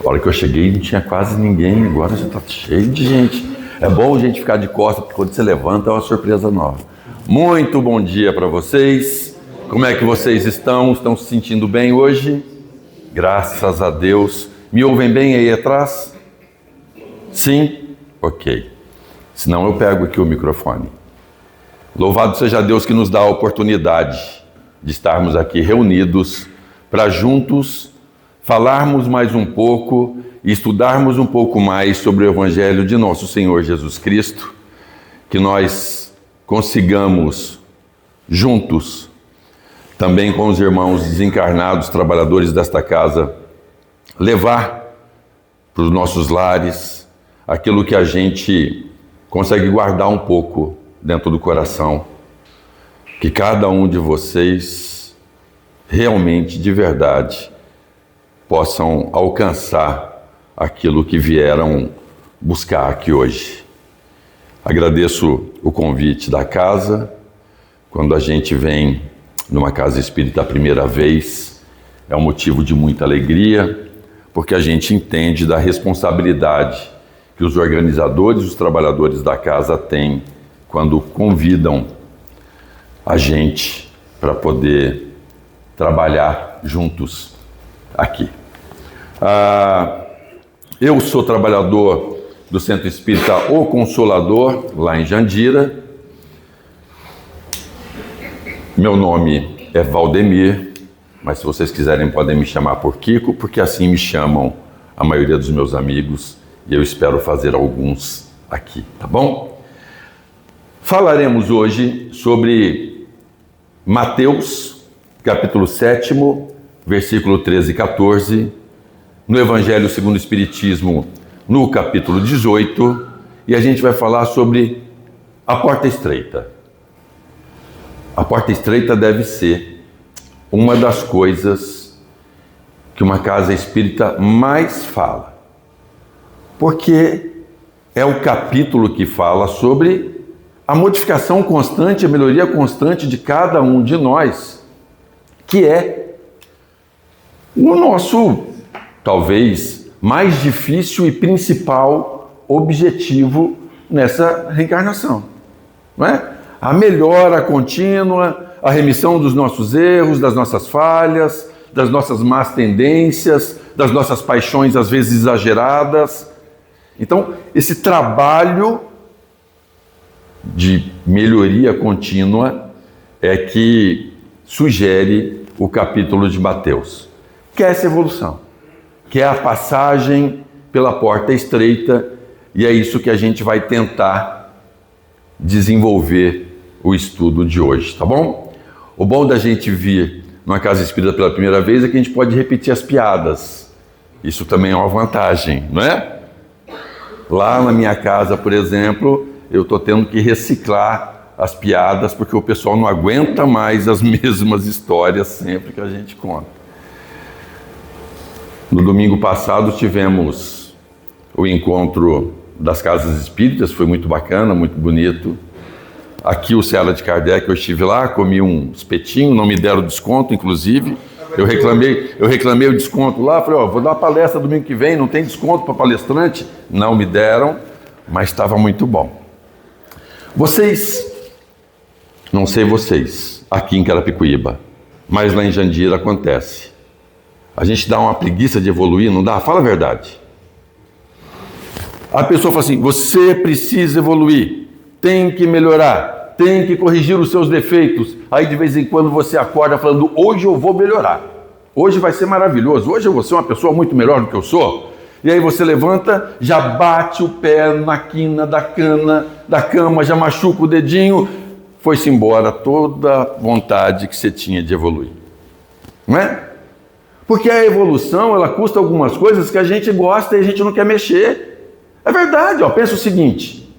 A hora que eu cheguei não tinha quase ninguém, agora já está cheio de gente. É bom a gente ficar de costas, porque quando você levanta é uma surpresa nova. Muito bom dia para vocês. Como é que vocês estão? Estão se sentindo bem hoje? Graças a Deus. Me ouvem bem aí atrás? Sim? Ok. Senão eu pego aqui o microfone. Louvado seja Deus que nos dá a oportunidade de estarmos aqui reunidos para juntos falarmos mais um pouco e estudarmos um pouco mais sobre o Evangelho de nosso Senhor Jesus Cristo, que nós consigamos juntos, também com os irmãos desencarnados, trabalhadores desta casa, levar para os nossos lares aquilo que a gente consegue guardar um pouco dentro do coração, que cada um de vocês realmente, de verdade, possam alcançar aquilo que vieram buscar aqui hoje. Agradeço o convite da casa. Quando a gente vem numa casa espírita a primeira vez, é um motivo de muita alegria, porque a gente entende da responsabilidade que os organizadores, os trabalhadores da casa têm quando convidam a gente para poder trabalhar juntos aqui. Eu sou trabalhador do Centro Espírita O Consolador, lá em Jandira. Meu nome é Valdemir, mas se vocês quiserem podem me chamar por Kiko, porque assim me chamam a maioria dos meus amigos, e eu espero fazer alguns aqui, tá bom? Falaremos hoje sobre Mateus, capítulo 7, versículo 13 e 14, no Evangelho segundo o Espiritismo, no capítulo 18, e a gente vai falar sobre a porta estreita. A porta estreita deve ser uma das coisas que uma casa espírita mais fala, porque é o capítulo que fala sobre a modificação constante, a melhoria constante de cada um de nós, que é o nosso, talvez, mais difícil e principal objetivo nessa reencarnação, não é? A melhora contínua, a remissão dos nossos erros, das nossas falhas, das nossas más tendências, das nossas paixões às vezes exageradas. Então, esse trabalho de melhoria contínua é que sugere o capítulo de Mateus, que é essa evolução, que é a passagem pela porta estreita, e é isso que a gente vai tentar desenvolver o estudo de hoje, tá bom? O bom da gente vir numa casa espírita pela primeira vez é que a gente pode repetir as piadas. Isso também é uma vantagem, não é? Lá na minha casa, por exemplo, eu estou tendo que reciclar as piadas porque o pessoal não aguenta mais as mesmas histórias sempre que a gente conta. No domingo passado tivemos o encontro das casas espíritas, foi muito bacana, muito bonito. Aqui o Ceará de Kardec, eu estive lá, comi um espetinho, não me deram desconto, inclusive. Eu reclamei o desconto lá, falei, vou dar uma palestra domingo que vem, não tem desconto para palestrante? Não me deram, mas estava muito bom. Vocês, não sei vocês, aqui em Carapicuíba, mas lá em Jandira acontece. A gente dá uma preguiça de evoluir, não dá? Fala a verdade. A pessoa fala assim, você precisa evoluir, tem que melhorar, tem que corrigir os seus defeitos. Aí de vez em quando você acorda falando, hoje eu vou melhorar, hoje vai ser maravilhoso, hoje eu vou ser uma pessoa muito melhor do que eu sou. E aí você levanta, já bate o pé na quina da cama, já machuca o dedinho, foi-se embora toda a vontade que você tinha de evoluir. Não é? Porque a evolução, ela custa algumas coisas que a gente gosta e a gente não quer mexer. É verdade, pensa o seguinte,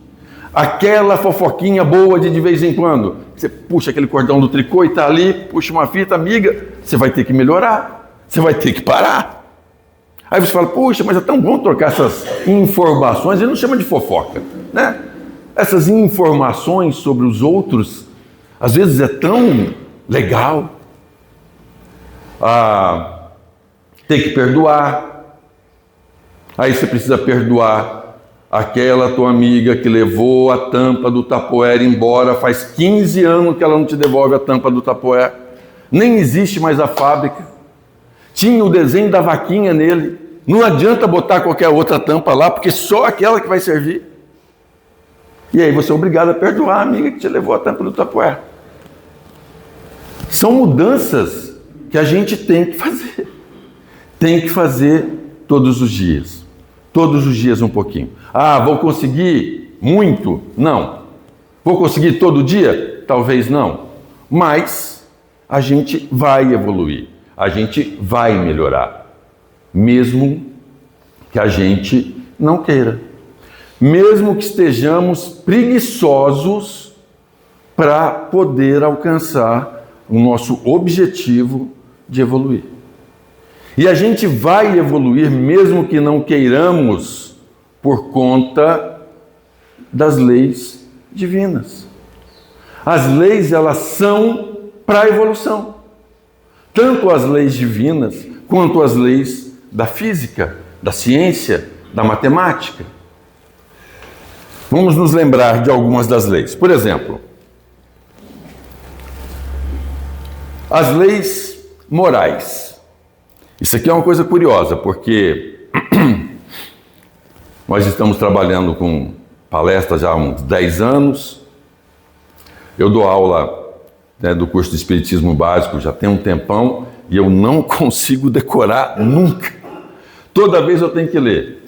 aquela fofoquinha boa de vez em quando, você puxa aquele cordão do tricô e está ali, puxa uma fita, amiga, você vai ter que melhorar, você vai ter que parar. Aí você fala, puxa, mas é tão bom trocar essas informações, ele não chama de fofoca, né? Essas informações sobre os outros, às vezes é tão legal. Ter que perdoar, Aí você precisa perdoar aquela tua amiga que levou a tampa do Tupperware embora, faz 15 anos que ela não te devolve a tampa do Tupperware. Nem existe mais a fábrica. Tinha o desenho da vaquinha nele. Não adianta botar qualquer outra tampa lá, porque só aquela que vai servir. E aí você é obrigado a perdoar a amiga que te levou a tampa do Tupperware. São mudanças que a gente tem que fazer. Tem que fazer todos os dias. Todos os dias um pouquinho. Ah, vou conseguir muito? Não. Vou conseguir todo dia? Talvez não. Mas a gente vai evoluir. A gente vai melhorar. Mesmo que a gente não queira. Mesmo que estejamos preguiçosos para poder alcançar o nosso objetivo de evoluir. E a gente vai evoluir mesmo que não queiramos por conta das leis divinas. As leis, elas são para a evolução. Tanto as leis divinas quanto as leis da física, da ciência, da matemática. Vamos nos lembrar de algumas das leis. Por exemplo, as leis morais. Isso aqui é uma coisa curiosa, porque nós estamos trabalhando com palestras já há uns 10 anos. Eu dou aula do curso de Espiritismo Básico já tem um tempão e eu não consigo decorar nunca. Toda vez eu tenho que ler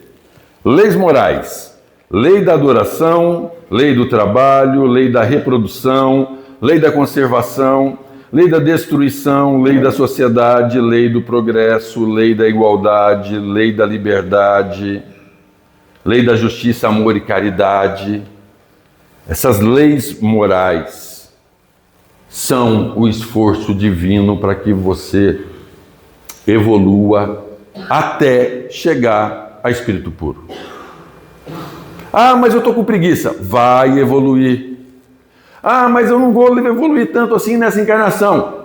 leis morais, lei da adoração, lei do trabalho, lei da reprodução, lei da conservação, lei da destruição, lei da sociedade, lei do progresso, lei da igualdade, lei da liberdade, lei da justiça, amor e caridade. Essas leis morais são o esforço divino para que você evolua até chegar a espírito puro. Ah, mas eu estou com preguiça. Vai evoluir. Ah, mas eu não vou evoluir tanto assim nessa encarnação.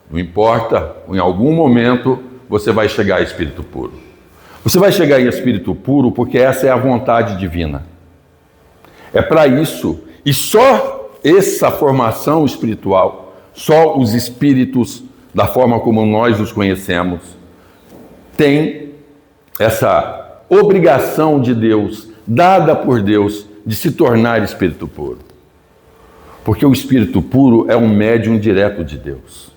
Não importa, em algum momento você vai chegar a espírito puro. Você vai chegar em espírito puro porque essa é a vontade divina. É para isso. E só essa formação espiritual, só os espíritos, da forma como nós os conhecemos, tem essa obrigação de Deus, dada por Deus, de se tornar espírito puro. Porque o espírito puro é um médium direto de Deus.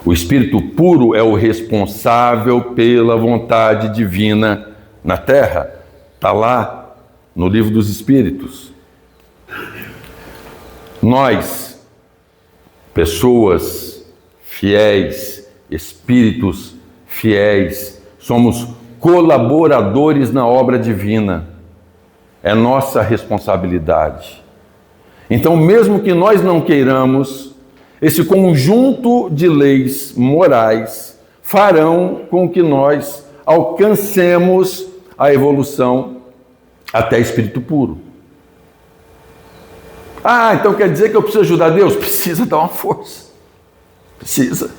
O espírito puro é o responsável pela vontade divina na Terra. Está lá no livro dos Espíritos. Nós, pessoas fiéis, espíritos fiéis, somos colaboradores na obra divina. É nossa responsabilidade. Então, mesmo que nós não queiramos, esse conjunto de leis morais farão com que nós alcancemos a evolução até espírito puro. Ah, então quer dizer que eu preciso ajudar Deus? Precisa dar uma força. Precisa.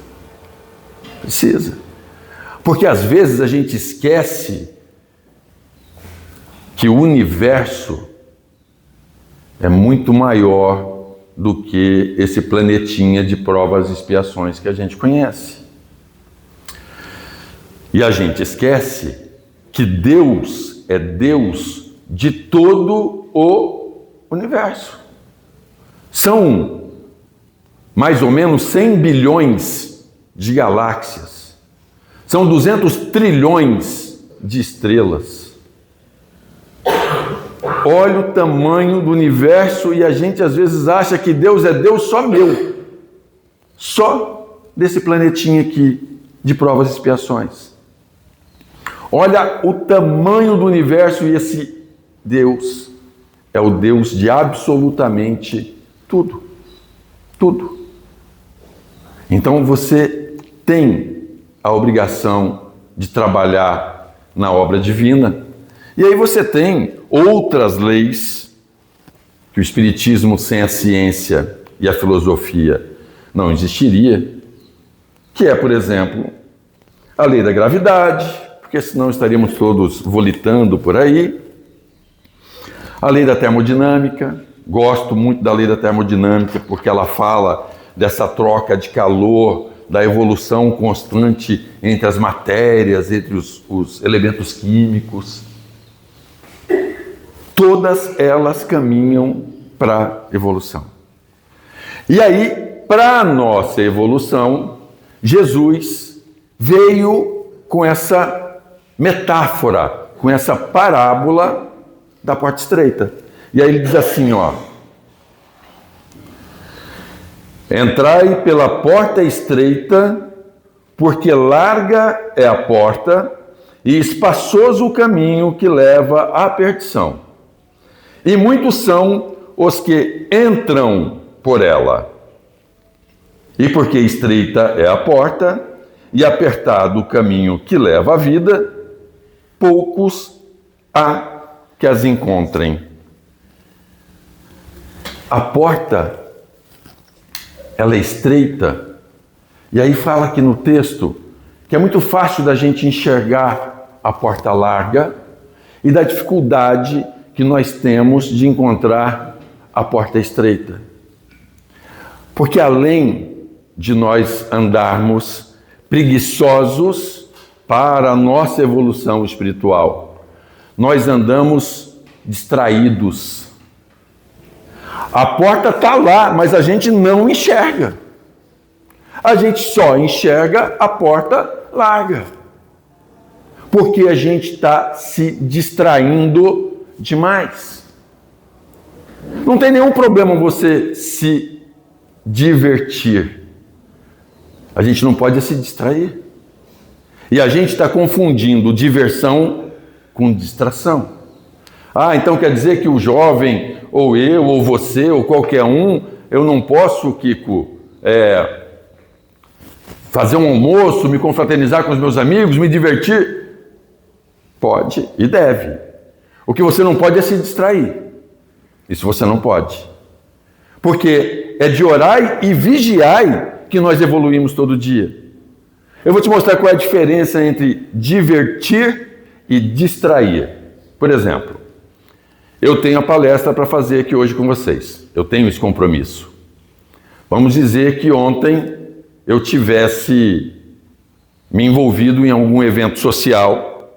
Porque às vezes a gente esquece que o universo é muito maior do que esse planetinha de provas e expiações que a gente conhece. E a gente esquece que Deus é Deus de todo o universo. São mais ou menos 100 bilhões de galáxias. São 200 trilhões de estrelas. Olha o tamanho do universo e a gente às vezes acha que Deus é Deus só meu. Só desse planetinha aqui de provas e expiações. Olha o tamanho do universo e esse Deus é o Deus de absolutamente tudo. Tudo. Então você tem a obrigação de trabalhar na obra divina. E aí você tem outras leis que o Espiritismo sem a ciência e a filosofia não existiria, que é, por exemplo, a lei da gravidade, porque senão estaríamos todos volitando por aí. A lei da termodinâmica, gosto muito da lei da termodinâmica porque ela fala dessa troca de calor, da evolução constante entre as matérias, entre os elementos químicos. Todas elas caminham para a evolução. E aí, para a nossa evolução, Jesus veio com essa metáfora, com essa parábola da porta estreita. E aí ele diz assim, ó: entrai pela porta estreita, porque larga é a porta e espaçoso o caminho que leva à perdição. E muitos são os que entram por ela. E porque estreita é a porta e apertado o caminho que leva à vida, poucos há que as encontrem. A porta, ela é estreita, e aí fala aqui no texto que é muito fácil da gente enxergar a porta larga e da dificuldade que nós temos de encontrar a porta estreita. Porque além de nós andarmos preguiçosos para a nossa evolução espiritual, nós andamos distraídos. A porta está lá, mas a gente não enxerga. A gente só enxerga a porta larga. Porque a gente está se distraindo demais. Não tem nenhum problema você se divertir. A gente não pode se distrair. E a gente está confundindo diversão com distração. Ah, então quer dizer que o jovem, ou eu, ou você, ou qualquer um, eu não posso, Kiko, fazer um almoço, me confraternizar com os meus amigos, me divertir? Pode e deve. O que você não pode é se distrair. Isso você não pode. Porque é de orar e vigiar que nós evoluímos todo dia. Eu vou te mostrar qual é a diferença entre divertir e distrair. Por exemplo, eu tenho a palestra para fazer aqui hoje com vocês. Eu tenho esse compromisso. Vamos dizer que ontem eu tivesse me envolvido em algum evento social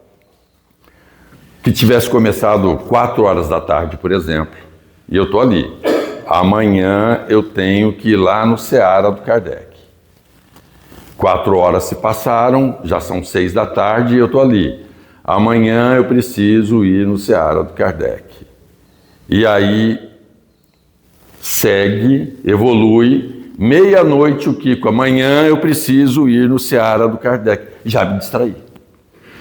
que tivesse começado 4 horas da tarde, por exemplo, e eu estou ali. Amanhã eu tenho que ir lá no Seara do Kardec. 4 horas se passaram, já são 6 da tarde e eu estou ali. Amanhã eu preciso ir no Seara do Kardec. E aí segue, evolui, meia-noite o Kiko, amanhã eu preciso ir no Seara do Kardec. Já me distraí.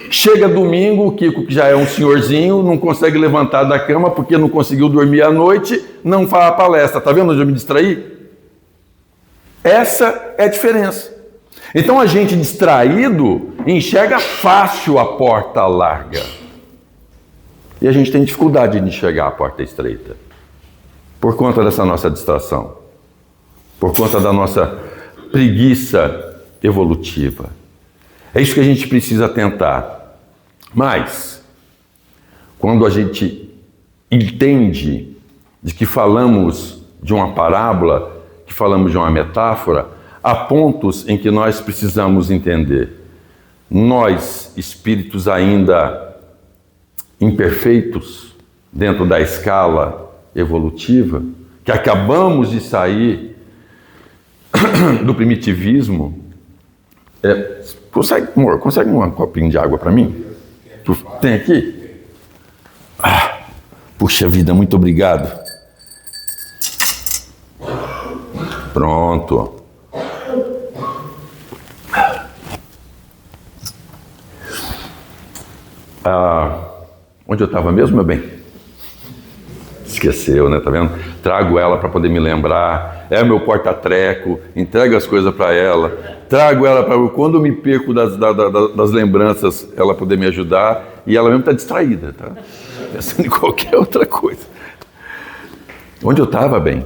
Chega domingo, o Kiko, que já é um senhorzinho, não consegue levantar da cama porque não conseguiu dormir à noite, não faz a palestra. Está vendo onde eu me distraí? Essa é a diferença. Então a gente distraído enxerga fácil a porta larga. E a gente tem dificuldade de enxergar a porta estreita. Por conta dessa nossa distração. Por conta da nossa preguiça evolutiva. É isso que a gente precisa tentar. Mas, quando a gente entende de que falamos de uma parábola, que falamos de uma metáfora, há pontos em que nós precisamos entender. Nós, espíritos ainda imperfeitos, dentro da escala evolutiva, que acabamos de sair do primitivismo, consegue um copinho de água para mim? Tem aqui? Puxa vida, muito obrigado. Pronto. Onde eu estava mesmo, meu bem? Esqueceu, né? Tá vendo? Trago ela para poder me lembrar. É meu porta-treco. Entrego as coisas para ela. Trago ela para quando eu me perco das lembranças, ela poder me ajudar. E ela mesmo está distraída, tá? Pensando em qualquer outra coisa. Onde eu estava, bem?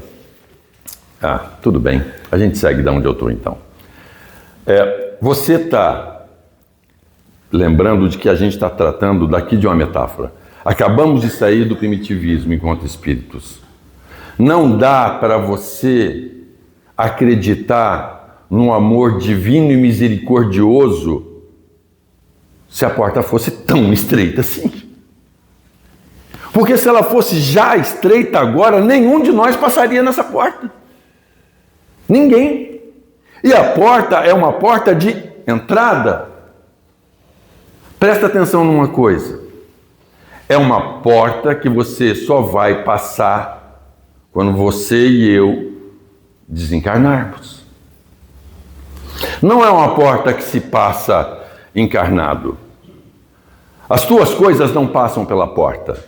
Tudo bem. A gente segue de onde eu estou, então. Você está lembrando de que a gente está tratando daqui de uma metáfora. Acabamos de sair do primitivismo enquanto espíritos. Não dá para você acreditar num amor divino e misericordioso se a porta fosse tão estreita assim. Porque se ela fosse já estreita agora, nenhum de nós passaria nessa porta. Ninguém. E a porta é uma porta de entrada. Presta atenção numa coisa. É uma porta que você só vai passar quando você e eu desencarnarmos. Não é uma porta que se passa encarnado. As tuas coisas não passam pela porta.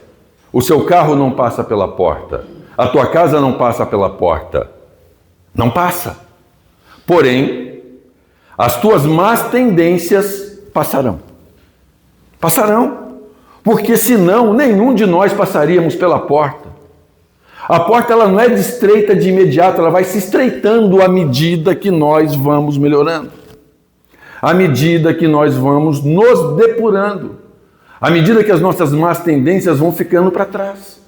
O seu carro não passa pela porta. A tua casa não passa pela porta. Não passa. Porém, as tuas más tendências passarão. Passarão. Porque senão nenhum de nós passaríamos pela porta. A porta ela não é estreita de imediato, ela vai se estreitando à medida que nós vamos melhorando. À medida que nós vamos nos depurando. À medida que as nossas más tendências vão ficando para trás.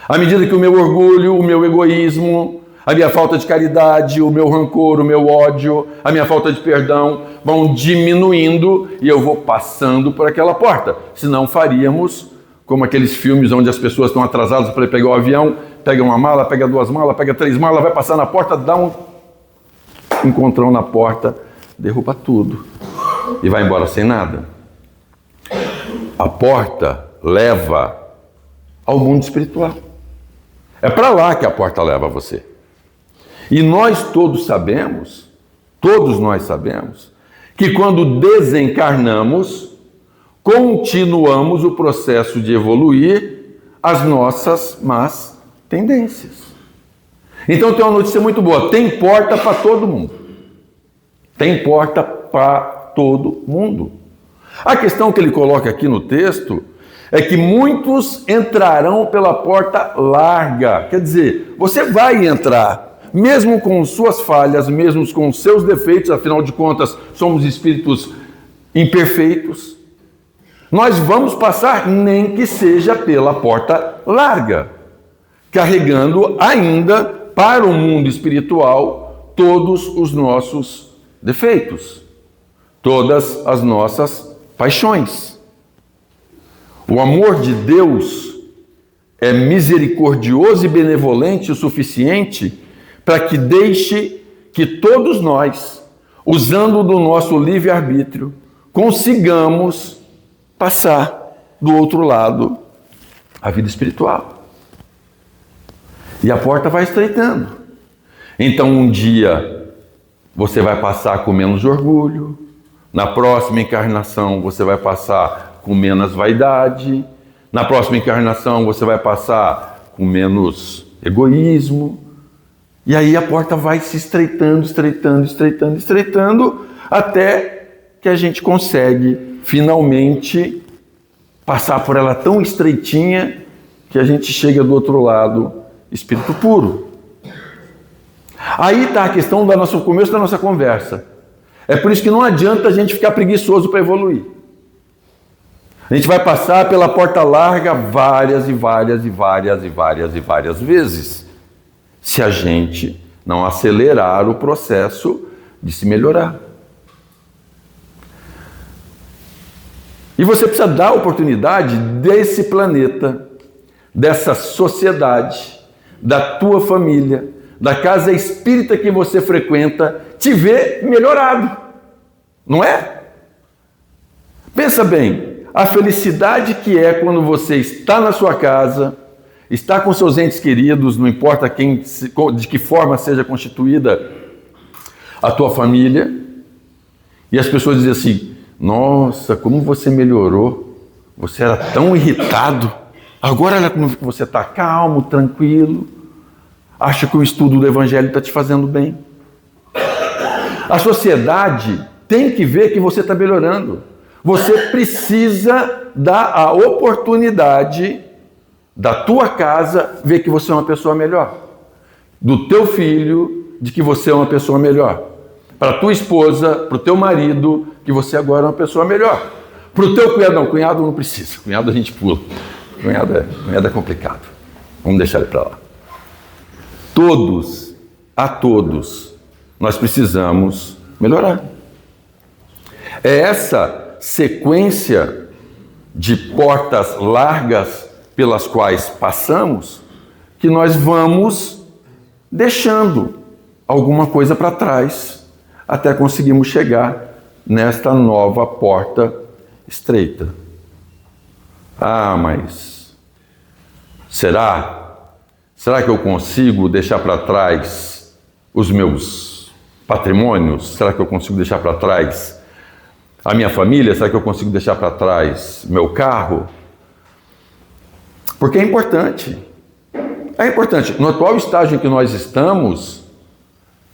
À medida que o meu orgulho, o meu egoísmo, a minha falta de caridade, o meu rancor, o meu ódio, a minha falta de perdão vão diminuindo e eu vou passando por aquela porta. Senão faríamos como aqueles filmes onde as pessoas estão atrasadas para pegar o avião, pega uma mala, pega duas malas, pega três malas, vai passar na porta, dá um encontrão na porta, derruba tudo e vai embora sem nada. A porta leva ao mundo espiritual. É para lá que a porta leva você. E nós todos sabemos, que quando desencarnamos, continuamos o processo de evoluir as nossas más tendências. Então tem uma notícia muito boa, tem porta para todo mundo. Tem porta para todo mundo. A questão que ele coloca aqui no texto é que muitos entrarão pela porta larga. Quer dizer, você vai entrar, mesmo com suas falhas, mesmo com seus defeitos, afinal de contas, somos espíritos imperfeitos. Nós vamos passar, nem que seja pela porta larga, carregando ainda para o mundo espiritual todos os nossos defeitos, todas as nossas paixões. O amor de Deus é misericordioso e benevolente o suficiente para que deixe que todos nós, usando do nosso livre-arbítrio, consigamos passar do outro lado a vida espiritual. E a porta vai estreitando. Então um dia você vai passar com menos orgulho, na próxima encarnação você vai passar com menos vaidade, na próxima encarnação você vai passar com menos egoísmo, e aí a porta vai se estreitando, até que a gente consegue finalmente passar por ela tão estreitinha que a gente chega do outro lado, espírito puro. Aí está a questão do começo da nossa conversa. É por isso que não adianta a gente ficar preguiçoso para evoluir. A gente vai passar pela porta larga várias vezes, se a gente não acelerar o processo de se melhorar. E você precisa dar a oportunidade desse planeta, dessa sociedade, da tua família, da casa espírita que você frequenta, te ver melhorado, não é? Pensa bem, a felicidade que é quando você está na sua casa, está com seus entes queridos, não importa de que forma seja constituída a tua família, e as pessoas dizem assim, nossa, como você melhorou, você era tão irritado, agora olha como você está calmo, tranquilo, acha que o estudo do Evangelho está te fazendo bem. A sociedade tem que ver que você está melhorando. Você precisa dar a oportunidade da tua casa ver que você é uma pessoa melhor. Do teu filho, de que você é uma pessoa melhor. Para tua esposa, para o teu marido, que você agora é uma pessoa melhor. Pro teu cunhado, não, cunhado não precisa. Cunhado a gente pula. Cunhado é complicado. Vamos deixar ele para lá. A todos, nós precisamos melhorar. É essa sequência de portas largas pelas quais passamos que nós vamos deixando alguma coisa para trás até conseguirmos chegar nesta nova porta estreita. Ah, mas será que eu consigo deixar para trás os meus patrimônios? Será que eu consigo deixar para trás a minha família? Será que eu consigo deixar para trás meu carro? Porque é importante. É importante. No atual estágio em que nós estamos,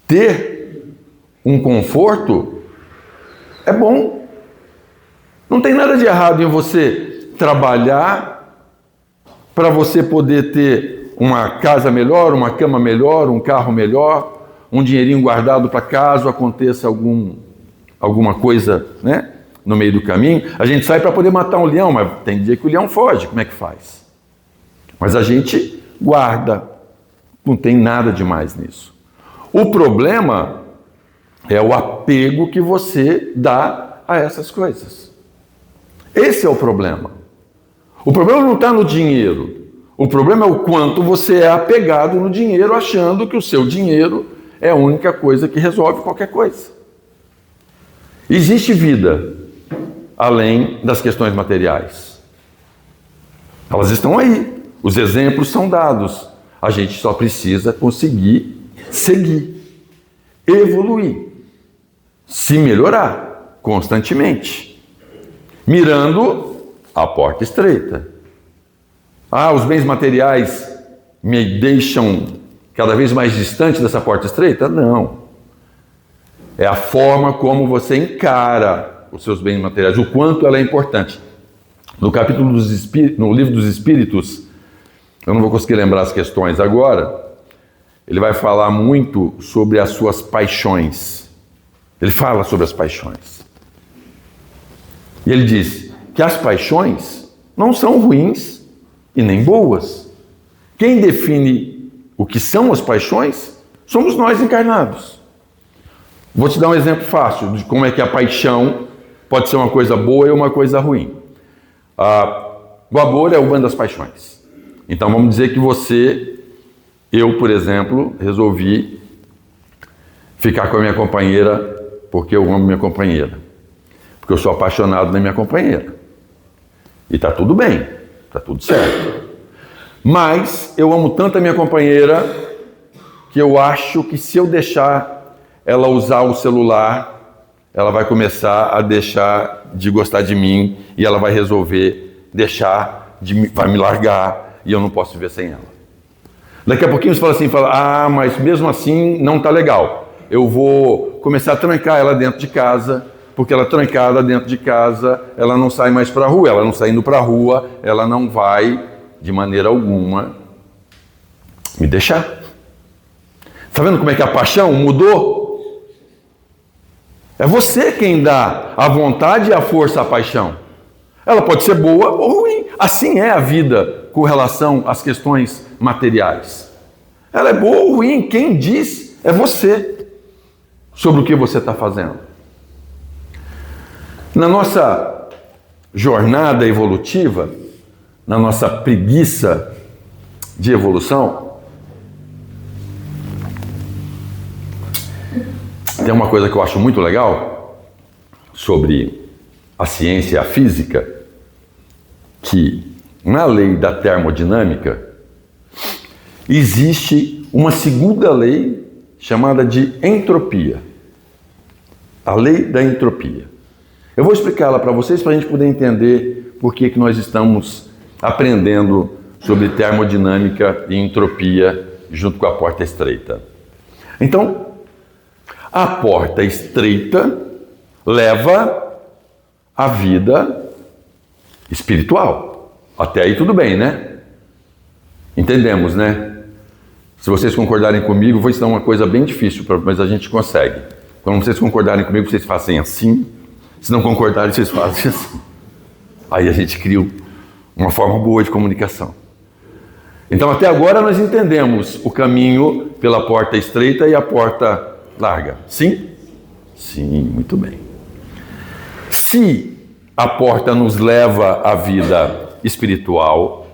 ter um conforto é bom. Não tem nada de errado em você trabalhar para você poder ter uma casa melhor, uma cama melhor, um carro melhor, um dinheirinho guardado para caso aconteça alguma coisa, né, no meio do caminho. A gente sai para poder matar um leão, mas tem dia que o leão foge. Como é que faz? Mas a gente guarda. Não tem nada demais nisso. O problema é o apego que você dá a essas coisas. Esse é o problema. O problema não está no dinheiro. O problema é o quanto você é apegado no dinheiro, achando que o seu dinheiro é a única coisa que resolve qualquer coisa. Existe vida além das questões materiais. Elas estão aí. Os exemplos são dados. A gente só precisa conseguir seguir, evoluir, se melhorar constantemente, mirando a porta estreita. Ah, os bens materiais me deixam cada vez mais distante dessa porta estreita? Não. É a forma como você encara os seus bens materiais, o quanto ela é importante. No capítulo no livro dos Espíritos, eu não vou conseguir lembrar as questões agora, ele vai falar muito sobre as suas paixões. Ele fala sobre as paixões. E ele diz que as paixões não são ruins e nem boas. Quem define o que são as paixões somos nós encarnados. Vou te dar um exemplo fácil de como é que a paixão pode ser uma coisa boa e uma coisa ruim. O amor é uma das paixões. Então vamos dizer que eu, por exemplo, resolvi ficar com a minha companheira porque eu amo minha companheira. Porque eu sou apaixonado na minha companheira. E está tudo bem, está tudo certo. Mas eu amo tanto a minha companheira que eu acho que se eu deixar ela usar o celular, ela vai começar a deixar de gostar de mim e ela vai resolver vai me largar e eu não posso viver sem ela. Daqui a pouquinho você fala, mas mesmo assim não está legal. Eu vou começar a trancar ela dentro de casa, porque ela trancada dentro de casa, ela não sai mais para a rua. Ela não saindo para a rua, ela não vai, de maneira alguma, me deixar. Está vendo como é que a paixão mudou? É você quem dá a vontade e a força à paixão. Ela pode ser boa ou ruim. Assim é a vida com relação às questões materiais. Ela é boa ou ruim. Quem diz é você sobre o que você está fazendo. Na nossa jornada evolutiva, na nossa preguiça de evolução, tem uma coisa que eu acho muito legal sobre a ciência e a física, que na lei da termodinâmica existe uma segunda lei chamada de entropia. A lei da entropia. Eu vou explicá-la para vocês para a gente poder entender por que nós estamos aprendendo sobre termodinâmica e entropia junto com a porta estreita. Então, a porta estreita leva a vida espiritual. Até aí tudo bem, né? Entendemos, né? Se vocês concordarem comigo, vou ensinar uma coisa bem difícil, mas a gente consegue. Quando vocês concordarem comigo, vocês fazem assim. Se não concordarem, vocês fazem assim. Aí a gente cria uma forma boa de comunicação. Então, até agora nós entendemos o caminho pela porta estreita e a porta larga. Sim? Sim, muito bem. Se a porta nos leva à vida espiritual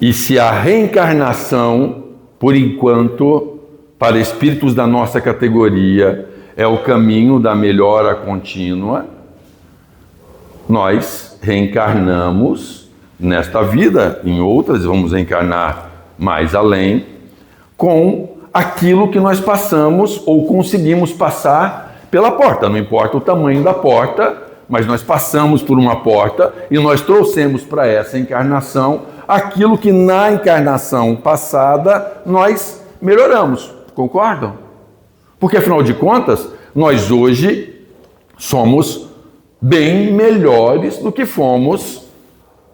e se a reencarnação, por enquanto, para espíritos da nossa categoria, é o caminho da melhora contínua, nós reencarnamos nesta vida, em outras, vamos reencarnar mais além, com aquilo que nós passamos ou conseguimos passar pela porta. Não importa o tamanho da porta, mas nós passamos por uma porta e nós trouxemos para essa encarnação aquilo que na encarnação passada nós melhoramos. Concordam? Porque, afinal de contas, nós hoje somos bem melhores do que fomos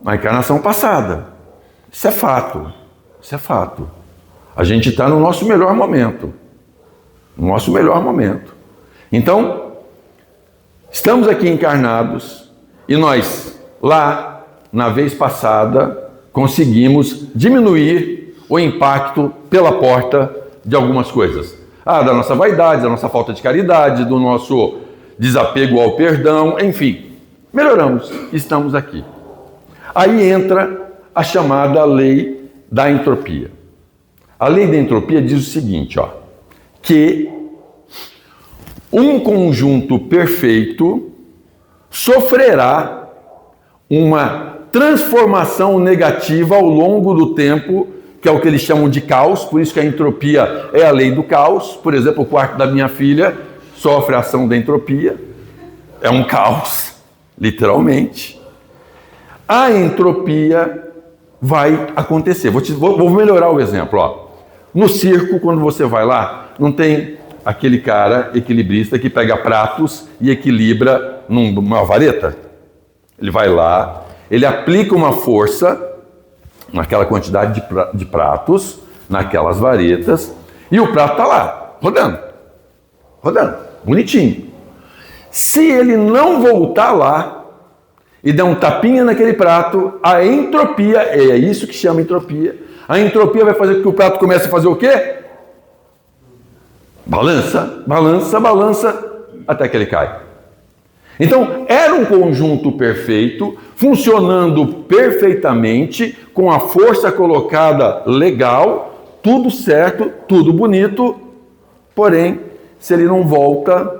na encarnação passada. Isso é fato. Isso é fato. A gente está no nosso melhor momento. No nosso melhor momento. Então, estamos aqui encarnados e nós, lá, na vez passada, conseguimos diminuir o impacto pela porta de algumas coisas. Da nossa vaidade, da nossa falta de caridade, do nosso desapego ao perdão, enfim. Melhoramos. Estamos aqui. Aí entra a chamada lei da entropia. A lei da entropia diz o seguinte, que um conjunto perfeito sofrerá uma transformação negativa ao longo do tempo, que é o que eles chamam de caos, por isso que a entropia é a lei do caos. Por exemplo, o quarto da minha filha sofre a ação da entropia, é um caos, literalmente. A entropia vai acontecer. Vou melhorar o exemplo. No circo, quando você vai lá, não tem aquele cara equilibrista que pega pratos e equilibra numa vareta? Ele vai lá, ele aplica uma força naquela quantidade de pratos, naquelas varetas, e o prato está lá, rodando, bonitinho. Se ele não voltar lá, e der um tapinha naquele prato, a entropia, é isso que chama entropia, a entropia vai fazer com que o prato comece a fazer o quê? Balança, até que ele cai. Então, era um conjunto perfeito, funcionando perfeitamente, com a força colocada legal, tudo certo, tudo bonito, porém, se ele não volta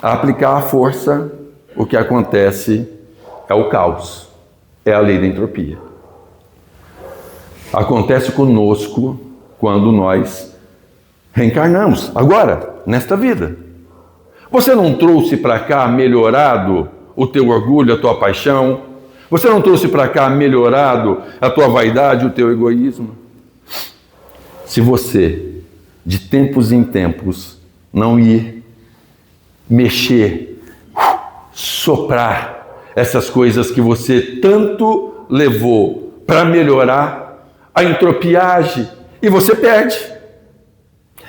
a aplicar a força, o que acontece é o caos, é a lei da entropia. Acontece conosco quando nós reencarnamos, agora, nesta vida. Você não trouxe para cá melhorado o teu orgulho, a tua paixão? Você não trouxe para cá melhorado a tua vaidade, o teu egoísmo? Se você, de tempos em tempos, não ir mexer, soprar essas coisas que você tanto levou para melhorar, a entropia age e você perde.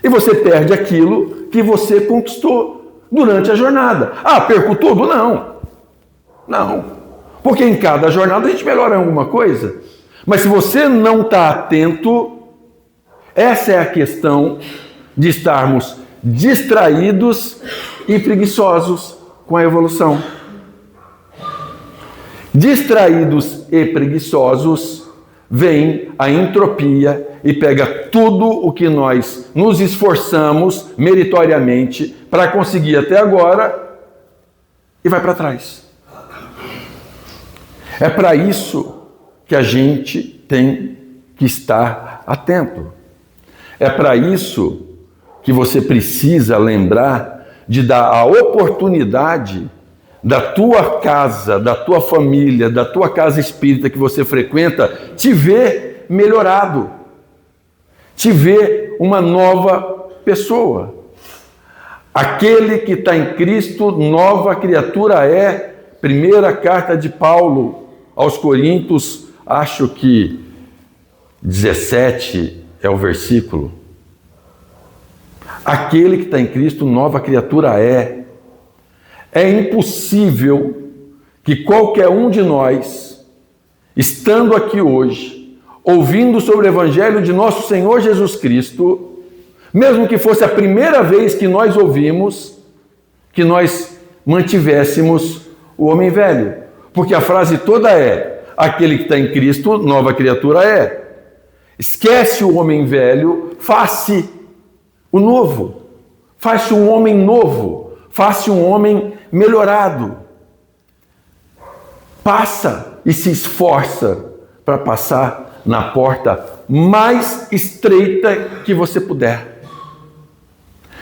E você perde aquilo que você conquistou durante a jornada. Perco tudo? Não. Porque em cada jornada a gente melhora em alguma coisa. Mas se você não está atento, essa é a questão de estarmos distraídos e preguiçosos com a evolução. Distraídos e preguiçosos, vem a entropia e pega tudo o que nós nos esforçamos meritoriamente para conseguir até agora e vai para trás. É para isso que a gente tem que estar atento. É para isso que você precisa lembrar de dar a oportunidade da tua casa, da tua família, da tua casa espírita que você frequenta, te ver melhorado, te ver uma nova pessoa. Aquele que está em Cristo, nova criatura é. Primeira carta de Paulo aos Coríntios, acho que 17 é o versículo. Aquele que está em Cristo, nova criatura é. É impossível que qualquer um de nós, estando aqui hoje, ouvindo sobre o Evangelho de nosso Senhor Jesus Cristo, mesmo que fosse a primeira vez que nós ouvimos, que nós mantivéssemos o homem velho. Porque a frase toda é: aquele que está em Cristo, nova criatura é. Esquece o homem velho, faça o novo. Faça um homem novo, faça um homem melhorado. Passa e se esforça para passar na porta mais estreita que você puder.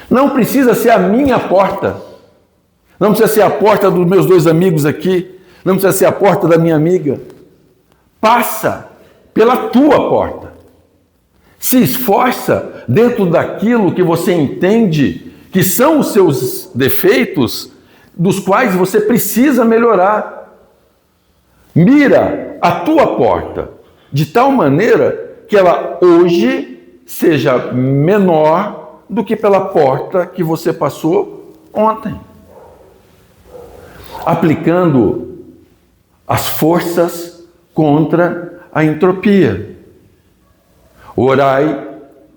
Não precisa ser a minha porta, não precisa ser a porta dos meus 2 amigos aqui, não precisa ser a porta da minha amiga. Passa pela tua porta. Se esforça dentro daquilo que você entende que são os seus defeitos, dos quais você precisa melhorar. Mira a tua porta de tal maneira que ela hoje seja menor do que pela porta que você passou ontem. Aplicando as forças contra a entropia. Orai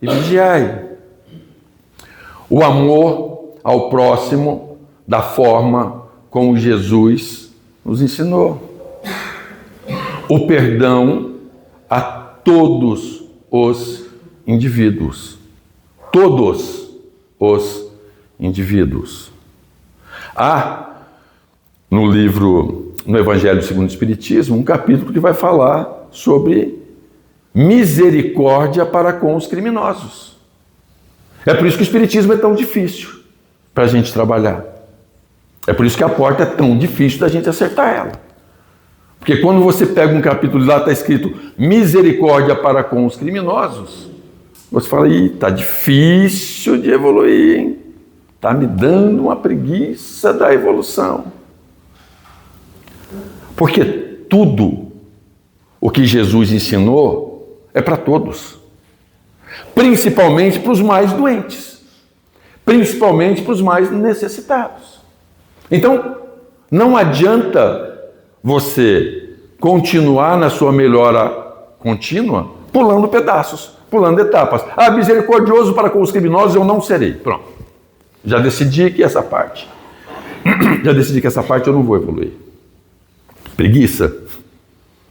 e vigiai. O amor ao próximo da forma como Jesus nos ensinou. O perdão a todos os indivíduos. Todos os indivíduos. Há no livro, no Evangelho segundo o Espiritismo, um capítulo que vai falar sobre misericórdia para com os criminosos. É por isso que o Espiritismo é tão difícil para a gente trabalhar. É por isso que a porta é tão difícil da gente acertar ela. Porque quando você pega um capítulo e lá está escrito misericórdia para com os criminosos, você fala: ih, está difícil de evoluir, hein? Está me dando uma preguiça da evolução. Porque tudo o que Jesus ensinou é para todos. Principalmente para os mais doentes. Principalmente para os mais necessitados. Então, não adianta você continuar na sua melhora contínua pulando pedaços, pulando etapas. Ah, misericordioso para com os criminosos eu não serei. Pronto. Já decidi que essa parte eu não vou evoluir. Preguiça,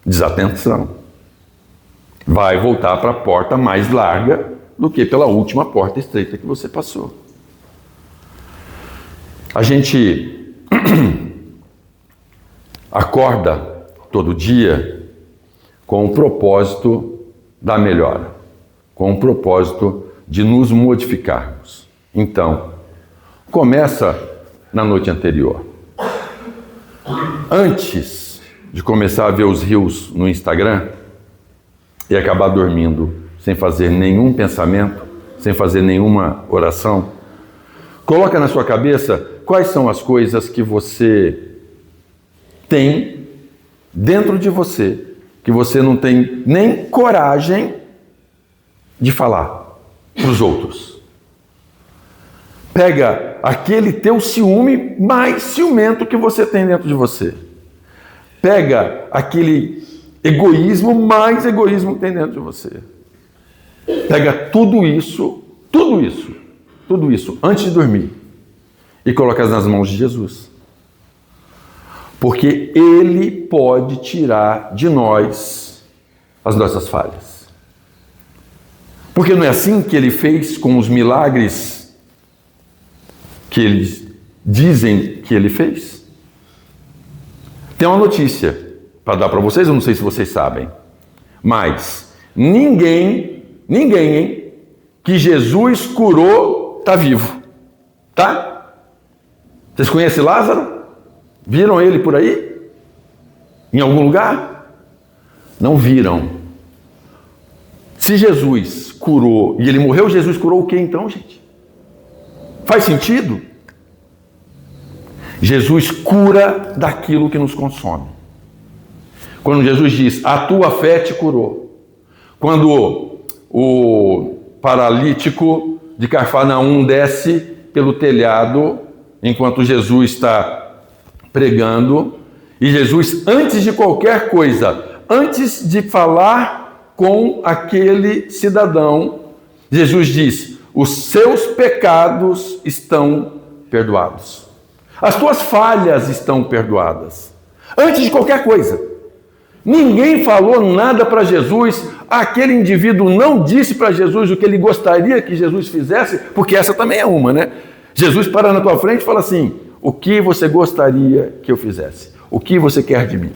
desatenção. Vai voltar para a porta mais larga do que pela última porta estreita que você passou. A gente acorda todo dia com o propósito da melhora, com o propósito de nos modificarmos. Então, começa na noite anterior. Antes de começar a ver os reels no Instagram e acabar dormindo sem fazer nenhum pensamento, sem fazer nenhuma oração, coloca na sua cabeça quais são as coisas que você tem dentro de você, que você não tem nem coragem de falar para os outros. Pega aquele teu ciúme mais ciumento que você tem dentro de você. Pega aquele egoísmo mais egoísmo que tem dentro de você. Pega tudo isso, antes de dormir e coloca nas mãos de Jesus. Porque Ele pode tirar de nós as nossas falhas. Porque não é assim que Ele fez com os milagres que eles dizem que Ele fez? Tem uma notícia para dar para vocês, eu não sei se vocês sabem, mas ninguém, hein, que Jesus curou está vivo, tá? Vocês conhecem Lázaro? Viram ele por aí? Em algum lugar? Não viram. Se Jesus curou e ele morreu, Jesus curou o que então, gente? Faz sentido? Jesus cura daquilo que nos consome. Quando Jesus diz, a tua fé te curou. Quando o paralítico de Cafarnaum desce pelo telhado, enquanto Jesus está pregando, E Jesus, antes de qualquer coisa, antes de falar com aquele cidadão, Jesus diz: os seus pecados estão perdoados. As tuas falhas estão perdoadas. Antes de qualquer coisa. Ninguém falou nada para Jesus. Aquele indivíduo não disse para Jesus o que ele gostaria que Jesus fizesse, porque essa também é uma, né? Jesus para na tua frente e fala assim: o que você gostaria que eu fizesse? O que você quer de mim?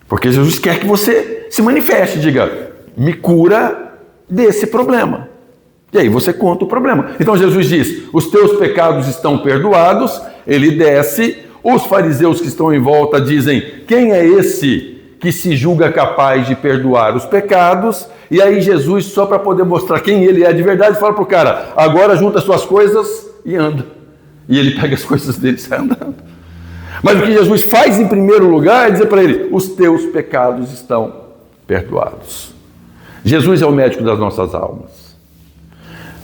Porque Jesus quer que você se manifeste, diga: me cura desse problema. E aí você conta o problema. Então Jesus diz: os teus pecados estão perdoados. Ele desce, os fariseus que estão em volta dizem: quem é esse que se julga capaz de perdoar os pecados? E aí Jesus, só para poder mostrar quem ele é de verdade, fala para o cara: agora junta as suas coisas e anda. E ele pega as coisas dele e sai andando. Mas o que Jesus faz em primeiro lugar é dizer para ele: os teus pecados estão perdoados. Jesus é o médico das nossas almas.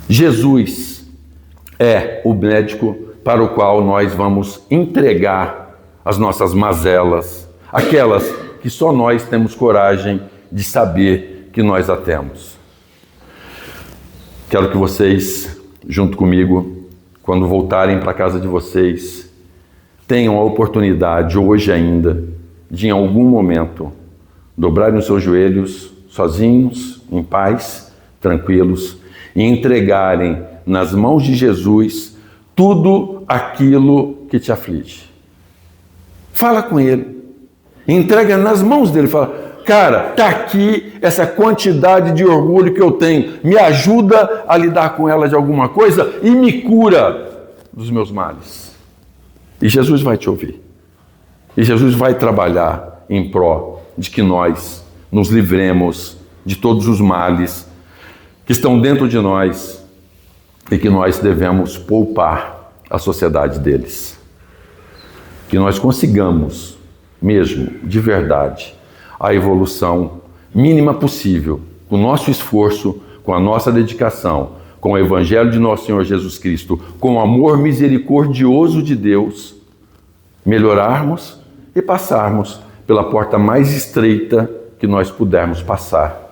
Jesus é o médico para o qual nós vamos entregar as nossas mazelas, aquelas que só nós temos coragem de saber que nós a temos. Quero que vocês, junto comigo, quando voltarem para a casa de vocês, tenham a oportunidade, hoje ainda, de em algum momento, dobrarem os seus joelhos, sozinhos, em paz, tranquilos, e entregarem nas mãos de Jesus tudo aquilo que te aflige. Fala com ele. Entrega nas mãos dele, fala: cara, está aqui essa quantidade de orgulho que eu tenho, me ajuda a lidar com ela de alguma coisa e me cura dos meus males. E Jesus vai te ouvir. E Jesus vai trabalhar em pró de que nós nos livremos de todos os males que estão dentro de nós e que nós devemos poupar a sociedade deles. Que nós consigamos mesmo, de verdade, a evolução mínima possível, com o nosso esforço, com a nossa dedicação, com o Evangelho de nosso Senhor Jesus Cristo, com o amor misericordioso de Deus, melhorarmos e passarmos pela porta mais estreita que nós pudermos passar.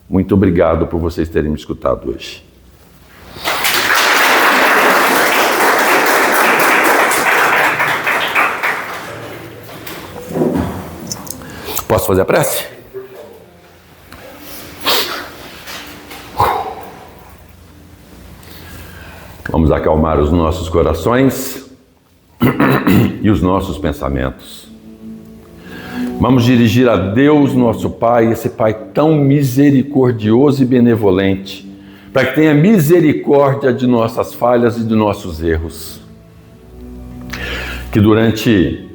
Muito obrigado por vocês terem me escutado hoje. Posso fazer a prece? Vamos acalmar os nossos corações e os nossos pensamentos. Vamos dirigir a Deus, nosso Pai, esse Pai tão misericordioso e benevolente, para que tenha misericórdia de nossas falhas e de nossos erros. Que durante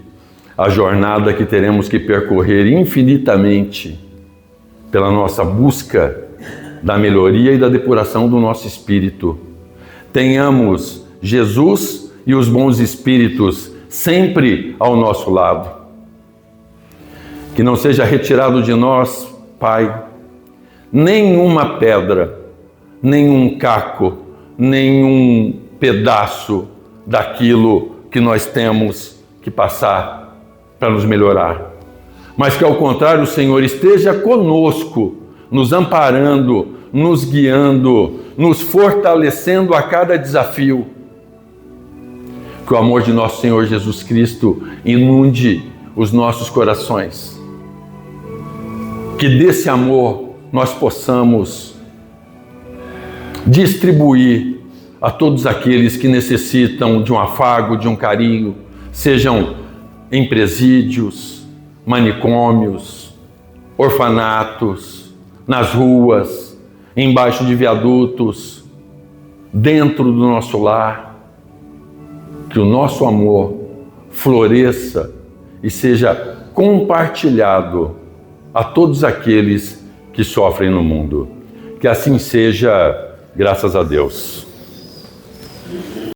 a jornada que teremos que percorrer infinitamente pela nossa busca da melhoria e da depuração do nosso espírito, tenhamos Jesus e os bons espíritos sempre ao nosso lado. Que não seja retirado de nós, Pai, nenhuma pedra, nenhum caco, nenhum pedaço daquilo que nós temos que passar para nos melhorar. Mas que, ao contrário, o Senhor esteja conosco, nos amparando, nos guiando, nos fortalecendo a cada desafio. Que o amor de nosso Senhor Jesus Cristo inunde os nossos corações. Que desse amor nós possamos distribuir a todos aqueles que necessitam de um afago, de um carinho, sejam em presídios, manicômios, orfanatos, nas ruas, embaixo de viadutos, dentro do nosso lar. Que o nosso amor floresça e seja compartilhado a todos aqueles que sofrem no mundo. Que assim seja, graças a Deus.